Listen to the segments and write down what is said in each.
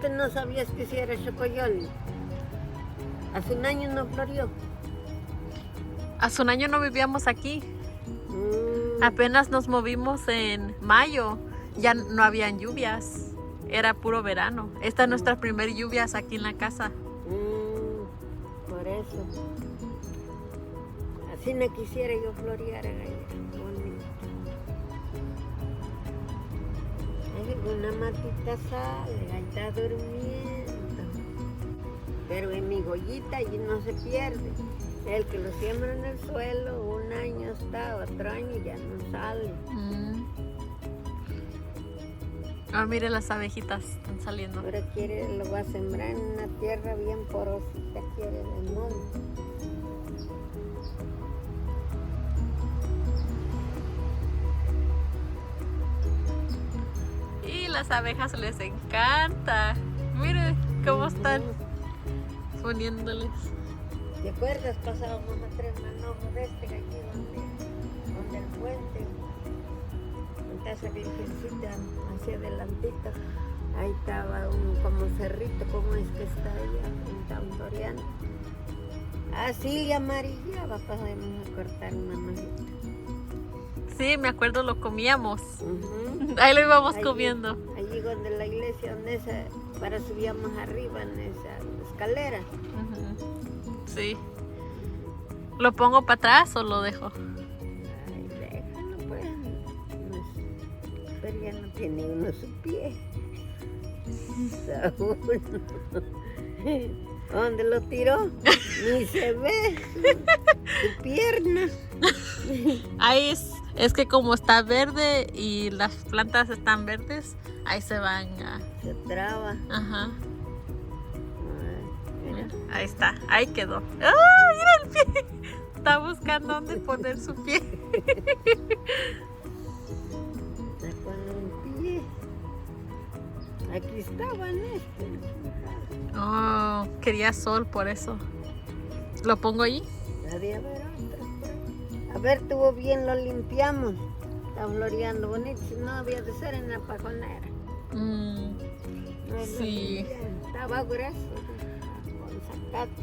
Este no sabías que si era chocoyol. Hace un año no florió. Hace un año no vivíamos aquí. Mm, Apenas nos movimos en mayo. Ya no habían lluvias. Era puro verano. Esta es nuestra primer lluvias aquí en la casa. por eso. Así no quisiera yo florear allá. Bonito. Ay, una matita sale, ahí está durmiendo. Pero en mi gollita allí no se pierde. El que lo siembra en el suelo, un año está, otro año ya no sale. Ah, mire, las abejitas están saliendo. Ahora lo va a sembrar en una tierra bien porosita, quiere de monte. Y las abejas les encanta. Mire cómo están poniéndoles. ¿Te acuerdas? Pasábamos a tres manojos de este allí donde el puente, donde esa virgencita hacia adelantito. Ahí estaba un como cerrito, ¿cómo es que está allá? En Tauntoriano. Así y amarillaba, podemos cortar una manita. Sí, me acuerdo, lo comíamos. Ahí lo íbamos comiendo. Allí donde la iglesia, donde para subíamos arriba en esa escalera. Sí. ¿Lo pongo para atrás o lo dejo? Ay, déjalo pues. Pero ya no tiene uno su pie. Saúl. ¿Dónde lo tiró? Ni se ve su pierna. Ahí es que como está verde y las plantas están verdes, ahí se van a... Se traba. Ajá. Ay, mira. Ahí está, ahí quedó. ¡Ah, mira el pie! Está buscando dónde poner su pie. Está con un pie. Aquí estaban Oh, quería sol, por eso. ¿Lo pongo ahí? Había ver otro. A ver, estuvo bien, lo limpiamos. Está floreando bonito, si no había de ser en la pajonera. No, Sí. Estaba grueso. Con zacate.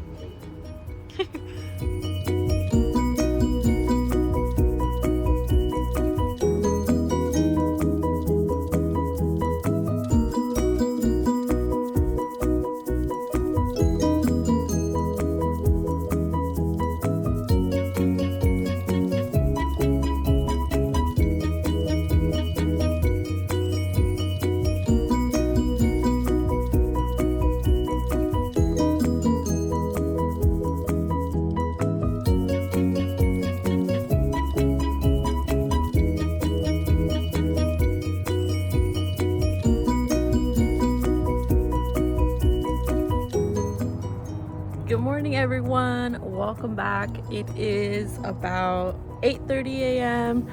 Good morning, everyone. Welcome back. It is about 8:30 a.m.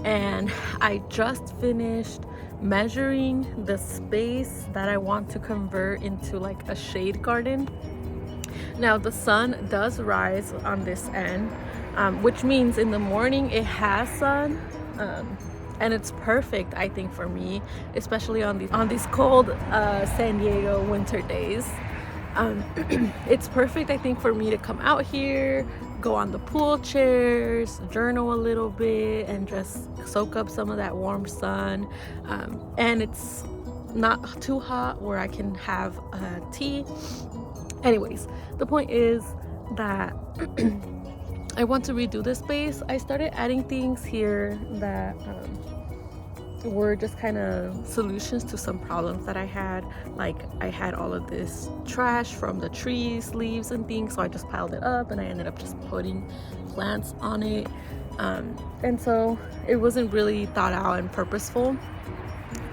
and I just finished measuring the space that I want to convert into like a shade garden. Now the sun does rise on this end, which means in the morning it has sun, and it's perfect, I think, for me, especially on these cold San Diego winter days. It's perfect, I think, for me to come out here, go on the pool chairs, journal a little bit, and just soak up some of that warm sun. And it's not too hot where I can have tea. Anyways, the point is that I want to redo this space. I started adding things here that were just kind of solutions to some problems that I had. Like I had all of this trash from the trees, leaves and things, so I just piled it up and I ended up just putting plants on it. And so it wasn't really thought out and purposeful.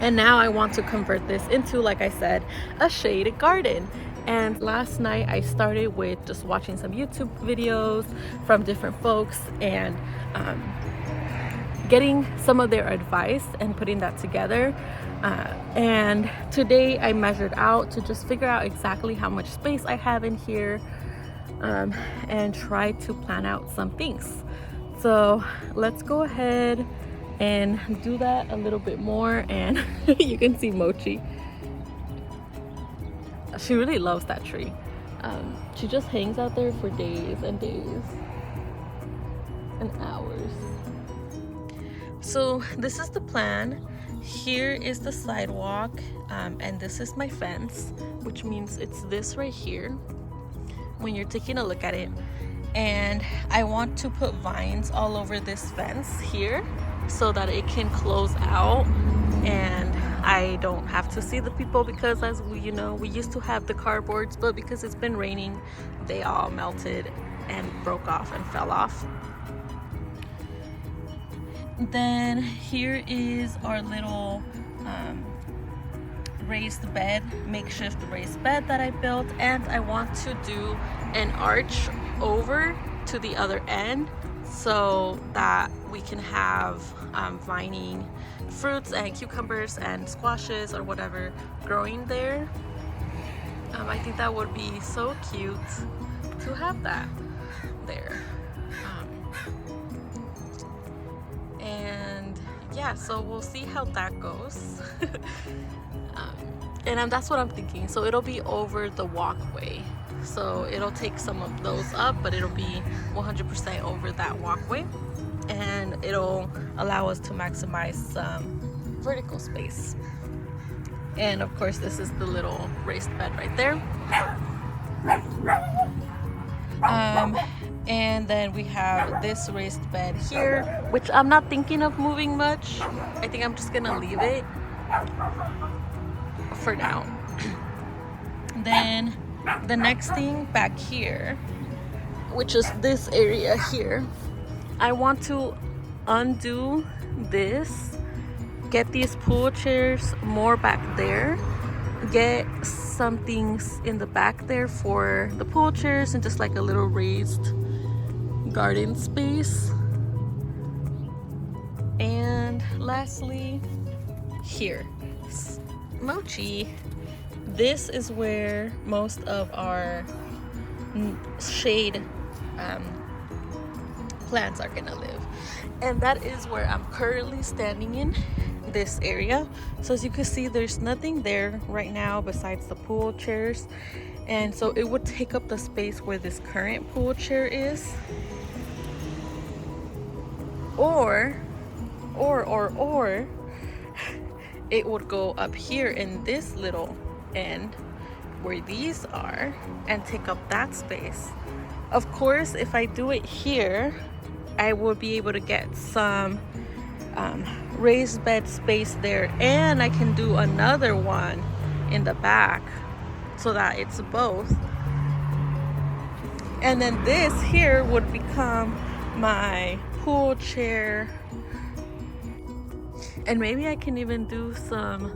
And now I want to convert this into, like I said, a shaded garden. And last night I started with just watching some YouTube videos from different folks and getting some of their advice and putting that together. And today I measured out to just figure out exactly how much space I have in here, and try to plan out some things. So let's go ahead and do that a little bit more. And you can see Mochi. she really loves that tree. She just hangs out there for days and days and hours. So this is the plan. Here is the sidewalk, and this is my fence, which means it's this right here when you're taking a look at it. And I want to put vines all over this fence here so that it can close out and I don't have to see the people, because as we used to have the cardboards, but because it's been raining, they all melted and broke off and fell off. Then here is our little raised bed, makeshift raised bed that I built, and I want to do an arch over to the other end so that we can have vining fruits and cucumbers and squashes or whatever growing there. I think that would be so cute to have that there. And yeah, so we'll see how that goes. And that's what I'm thinking. So it'll be over the walkway. So it'll take some of those up, but it'll be 100% over that walkway. And it'll allow us to maximize some vertical space. And of course, this is the little raised bed right there. And then we have this raised bed here, which I'm not thinking of moving much. I think I'm just gonna leave it for now. Then the next thing back here, which is this area here, I want to undo this, get these pool chairs more back there, get some things in the back there for the pool chairs, and just like a little raised garden space. And lastly, here, Mochi. This is where most of our shade plants are gonna live, and that is where I'm currently standing in this area. So as you can see, there's nothing there right now besides the pool chairs, and so it would take up the space where this current pool chair is, or it would go up here in this little end where these are and take up that space. Of course, if I do it here, I will be able to get some raised bed space there, and I can do another one in the back so that it's both. And then this here would become my pool chair, and maybe I can even do some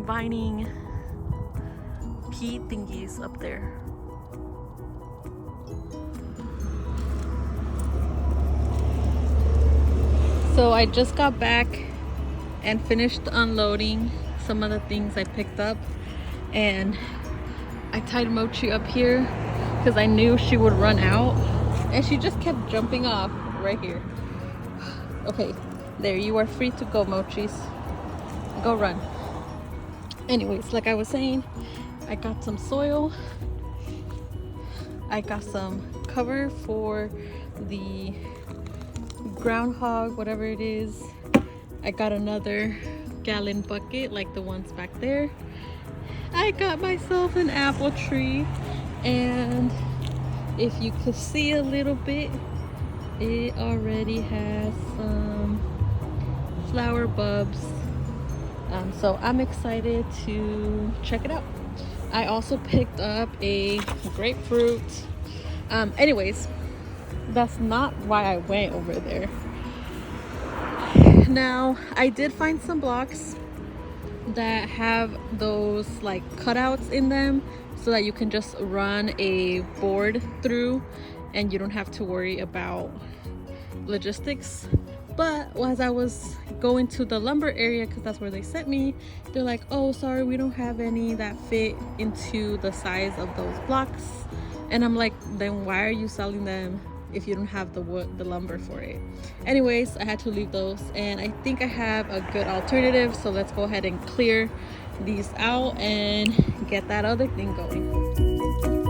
vining pea thingies up there. So I just got back and finished unloading some of the things I picked up, and I tied Mochi up here because I knew she would run out, and she just kept jumping off right here. Okay, there, you are free to go, Mochis. Go run. Anyways, like I was saying, I got some soil. I got some cover for the groundhog, whatever it is. I got another gallon bucket like the ones back there. I got myself an apple tree, and if you could see a little bit, it already has some flower bulbs, so I'm excited to check it out. I also picked up a grapefruit. Anyways, that's not why I went over there. Now, I did find some blocks that have those like cutouts in them so that you can just run a board through and you don't have to worry about logistics. But as I was going to the lumber area, because that's where they sent me, they're like, oh, sorry, we don't have any that fit into the size of those blocks. And I'm like, then why are you selling them if you don't have the wood, the lumber for it? Anyways, I had to leave those, and I think I have a good alternative, so let's go ahead and clear these out and get that other thing going.